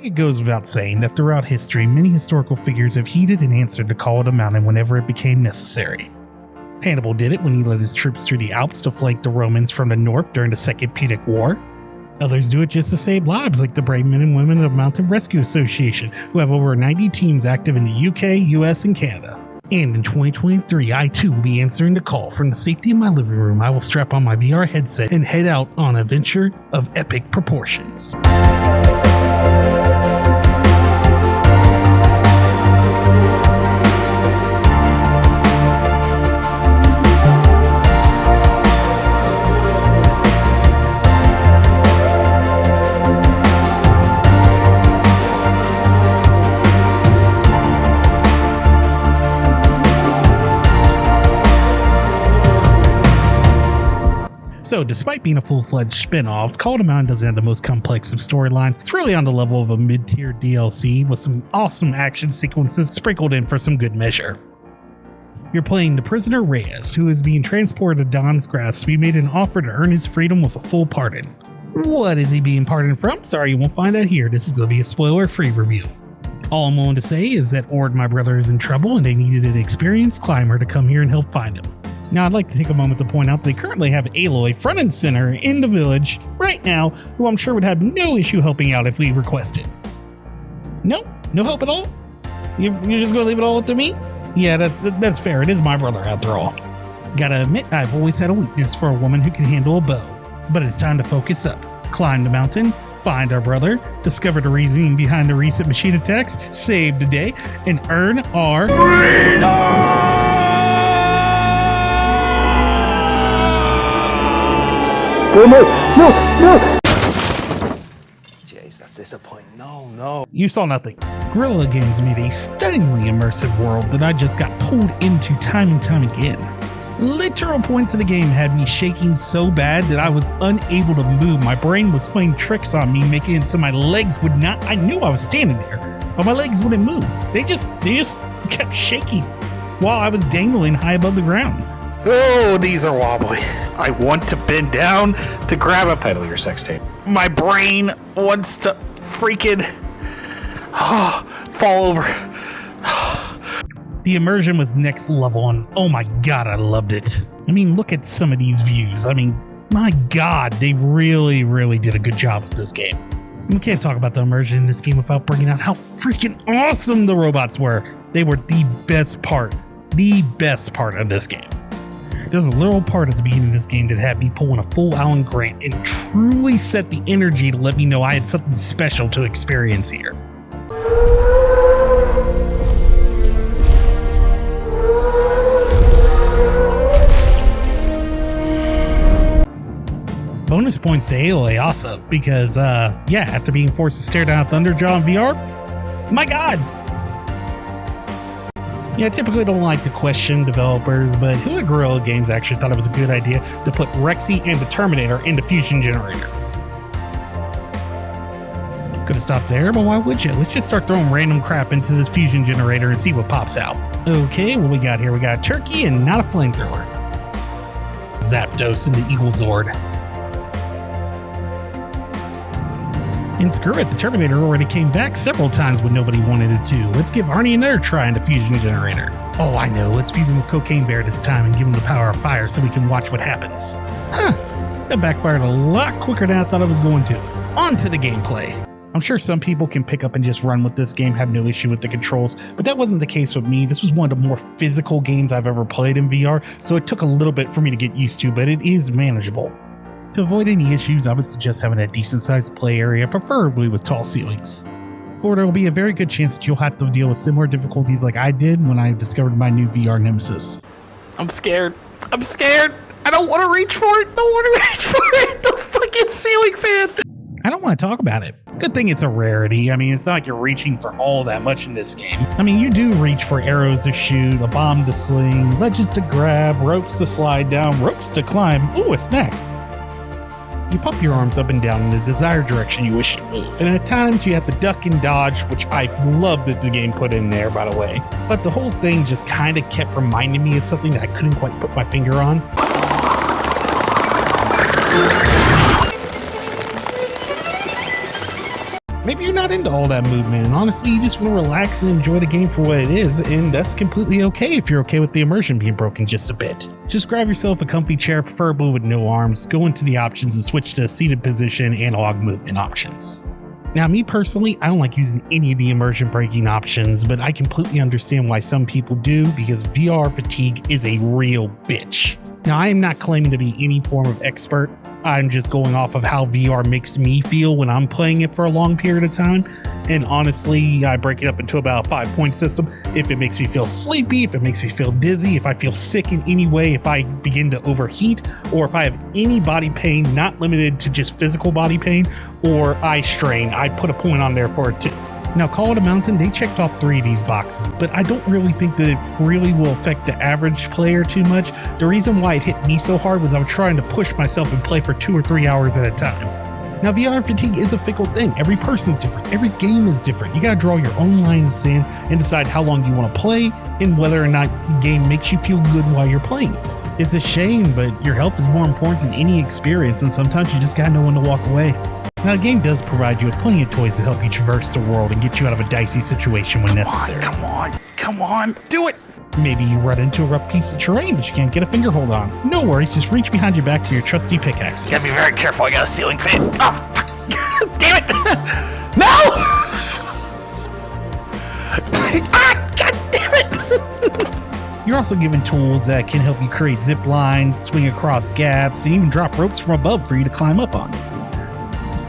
think it goes without saying that throughout history, many historical figures have heeded and answered the call of the mountain whenever it became necessary. Hannibal did it when he led his troops through the Alps to flank the Romans from the north during the Second Punic War. Others do it just to save lives, like the brave men and women of Mountain Rescue Association, who have over 90 teams active in the UK, US, and Canada. And in 2023, I too will be answering the call. From the safety of my living room, I will strap on my VR headset and head out on an adventure of epic proportions. So, despite being a full-fledged spin-off, Call of the Mountain doesn't have the most complex of storylines. It's really on the level of a mid-tier DLC with some awesome action sequences sprinkled in for some good measure. You're playing the prisoner Reyes, who is being transported to Don's grasp to be made an offer to earn his freedom with a full pardon. What is he being pardoned from? Sorry, you won't find out here. This is going to be a spoiler-free review. All I'm willing to say is that Ord, my brother, is in trouble and they needed an experienced climber to come here and help find him. Now, I'd like to take a moment to point out they currently have Aloy front and center in the village right now, who I'm sure would have no issue helping out if we requested. No? No help at all? You're just going to leave it all up to me? Yeah, that's fair. It is my brother, after all. Gotta admit, I've always had a weakness for a woman who can handle a bow. But it's time to focus up, climb the mountain, find our brother, discover the reasoning behind the recent machine attacks, save the day, and earn our freedom! No! Jeez, that's disappointing. No. You saw nothing. Guerrilla Games made a stunningly immersive world that I just got pulled into time and time again. Literal points of the game had me shaking so bad that I was unable to move. My brain was playing tricks on me, making it so my legs would not. I knew I was standing there, but my legs wouldn't move. They just kept shaking while I was dangling high above the ground. Oh, these are wobbly. I want to bend down to grab a title of your sex tape. My brain wants to freaking fall over. The immersion was next level, and oh my god, I loved it. I mean, look at some of these views. I mean, my god, they really, really did a good job with this game. We can't talk about the immersion in this game without bringing out how freaking awesome the robots were. They were the best part of this game. There's a little part at the beginning of this game that had me pulling a full Alan Grant and truly set the energy to let me know I had something special to experience here. Bonus points to Aloy also, because, after being forced to stare down Thunderjaw in VR, my god! Yeah, I typically don't like to question developers, but who at Guerrilla Games actually thought it was a good idea to put Rexy and the Terminator in the fusion generator? Could have stopped there, but why would you? Let's just start throwing random crap into this fusion generator and see what pops out. Okay, what we got here? We got a turkey and not a flamethrower. Zapdos and the Eagle Zord. And screw it, the Terminator already came back several times when nobody wanted it to. Let's give Arnie another try in the fusion generator. Oh, I know, let's fuse him with Cocaine Bear this time and give him the power of fire so we can watch what happens. Huh, that backfired a lot quicker than I thought it was going to. On to the gameplay. I'm sure some people can pick up and just run with this game, have no issue with the controls, but that wasn't the case with me. This was one of the more physical games I've ever played in VR, so it took a little bit for me to get used to, but it is manageable. To avoid any issues, I would suggest having a decent sized play area, preferably with tall ceilings. Or there will be a very good chance that you'll have to deal with similar difficulties like I did when I discovered my new VR nemesis. I'm scared. I don't want to reach for it. The fucking ceiling fan. I don't want to talk about it. Good thing it's a rarity. I mean, it's not like you're reaching for all that much in this game. I mean, you do reach for arrows to shoot, a bomb to sling, ledges to grab, ropes to slide down, ropes to climb. Ooh, a snack. You pump your arms up and down in the desired direction you wish to move, and at times you have to duck and dodge, which I love that the game put in there, by the way. But the whole thing just kind of kept reminding me of something that I couldn't quite put my finger on. Maybe you're not into all that movement, and honestly, you just want to relax and enjoy the game for what it is, and that's completely okay if you're okay with the immersion being broken just a bit. Just grab yourself a comfy chair, preferably with no arms, go into the options and switch to seated position analog movement options. Now, me personally, I don't like using any of the immersion breaking options, but I completely understand why some people do, because VR fatigue is a real bitch. Now, I am not claiming to be any form of expert. I'm just going off of how VR makes me feel when I'm playing it for a long period of time. And honestly, I break it up into about a 5-point system. If it makes me feel sleepy, if it makes me feel dizzy, if I feel sick in any way, if I begin to overheat, or if I have any body pain, not limited to just physical body pain or eye strain, I put a point on there for it too. Now, Call of the Mountain, they checked off 3 of these boxes, but I don't really think that it really will affect the average player too much. The reason why it hit me so hard was I was trying to push myself and play for 2 or 3 hours at a time. Now, VR fatigue is a fickle thing. Every person's different. Every game is different. You gotta draw your own line in the sand and decide how long you want to play and whether or not the game makes you feel good while you're playing it. It's a shame, but your health is more important than any experience, and sometimes you just gotta know when to walk away. Now, the game does provide you with plenty of toys to help you traverse the world and get you out of a dicey situation when necessary. Come on, do it! Maybe you run into a rough piece of terrain that you can't get a finger hold on. No worries, just reach behind your back for your trusty pickaxes. Gotta be very careful, I got a ceiling fan. Oh, fuck. Damn it! No! Ah, God damn it! You're also given tools that can help you create zip lines, swing across gaps, and even drop ropes from above for you to climb up on.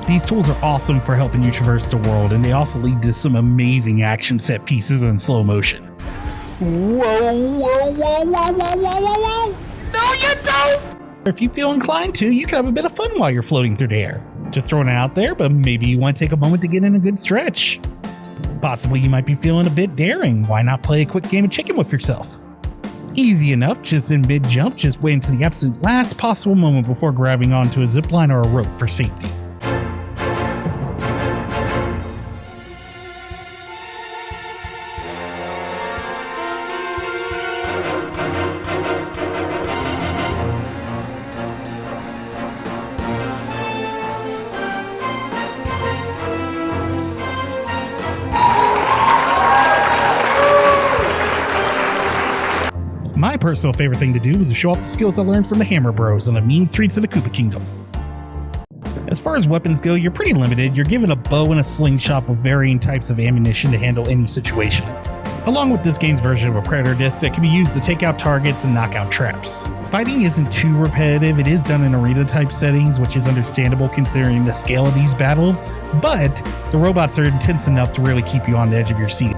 These tools are awesome for helping you traverse the world, and they also lead to some amazing action set pieces in slow motion. Whoa. No, you don't! If you feel inclined to, you can have a bit of fun while you're floating through the air. Just throwing it out there, but maybe you want to take a moment to get in a good stretch. Possibly you might be feeling a bit daring. Why not play a quick game of chicken with yourself? Easy enough, just in mid-jump, just wait until the absolute last possible moment before grabbing onto a zipline or a rope for safety. My personal favorite thing to do was to show off the skills I learned from the Hammer Bros on the mean streets of the Koopa Kingdom. As far as weapons go, you're pretty limited. You're given a bow and a slingshot with varying types of ammunition to handle any situation, along with this game's version of a Predator disc that can be used to take out targets and knock out traps. Fighting isn't too repetitive. It is done in arena type settings, which is understandable considering the scale of these battles, but the robots are intense enough to really keep you on the edge of your seat.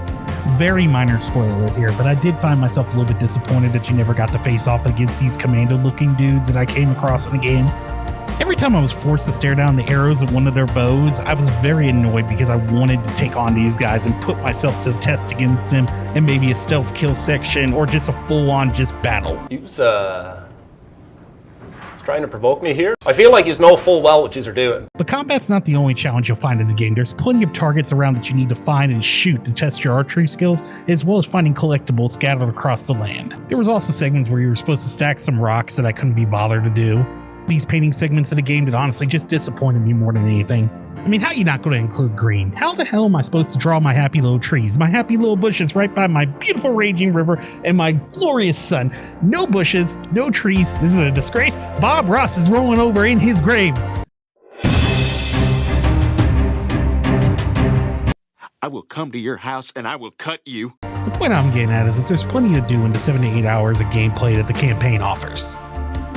Very minor spoiler here, but I did find myself a little bit disappointed that you never got to face off against these commando-looking dudes that I came across in the game. Every time I was forced to stare down the arrows of one of their bows, I was very annoyed because I wanted to take on these guys and put myself to the test against them in maybe a stealth kill section or just a full-on just battle. He's trying to provoke me here. I feel like he's know full well what yous are doing. But combat's not the only challenge you'll find in the game. There's plenty of targets around that you need to find and shoot to test your archery skills, as well as finding collectibles scattered across the land. There was also segments where you were supposed to stack some rocks that I couldn't be bothered to do. These painting segments of the game that honestly just disappointed me more than anything. I mean, how are you not going to include green? How the hell am I supposed to draw my happy little trees, my happy little bushes right by my beautiful raging river and my glorious sun? No bushes, no trees. This is a disgrace. Bob Ross is rolling over in his grave. I will come to your house and I will cut you. The point I'm getting at is that there's plenty to do in the 7 to 8 hours of gameplay that the campaign offers.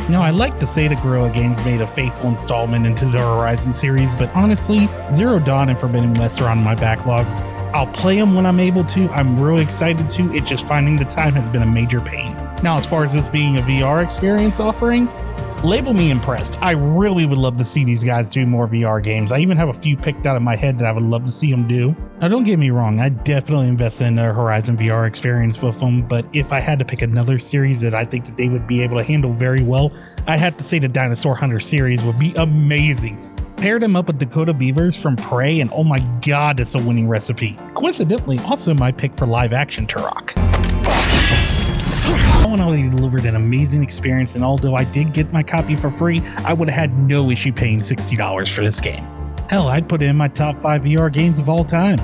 Now, I like to say that Guerrilla Games made a faithful installment into the Horizon series, but honestly, Zero Dawn and Forbidden West are on my backlog. I'll play them when I'm able to. I'm really excited to. It's just finding the time has been a major pain. Now, as far as this being a VR experience offering, label me impressed. I really would love to see these guys do more VR games. I even have a few picked out of my head that I would love to see them do. Now, don't get me wrong, I definitely invest in the Horizon VR experience with them, but if I had to pick another series that I think that they would be able to handle very well, I have to say the Dinosaur Hunter series would be amazing. Pair them up with Dakota Beavers from Prey, and oh my god, it's a winning recipe. Coincidentally, also my pick for live action Turok. All in all, they delivered an amazing experience, and although I did get my copy for free, I would have had no issue paying $60 for this game. Hell, I'd put it in my top 5 VR games of all time.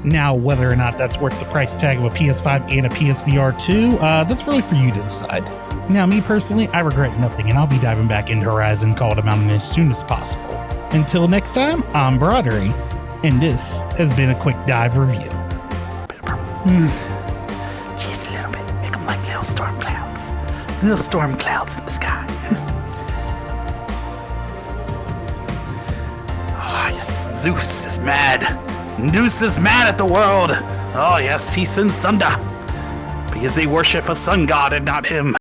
Now, whether or not that's worth the price tag of a PS5 and a PSVR2, that's really for you to decide. Now, me personally, I regret nothing, and I'll be diving back into Horizon Call of the Mountain as soon as possible. Until next time, I'm Brawdury, and this has been a quick dive review. Just a little bit. Make them like little storm clouds. Little storm clouds in the sky. Ah, yes. Zeus is mad. Zeus is mad at the world. Oh, yes, he sends thunder. Because they worship a sun god and not him.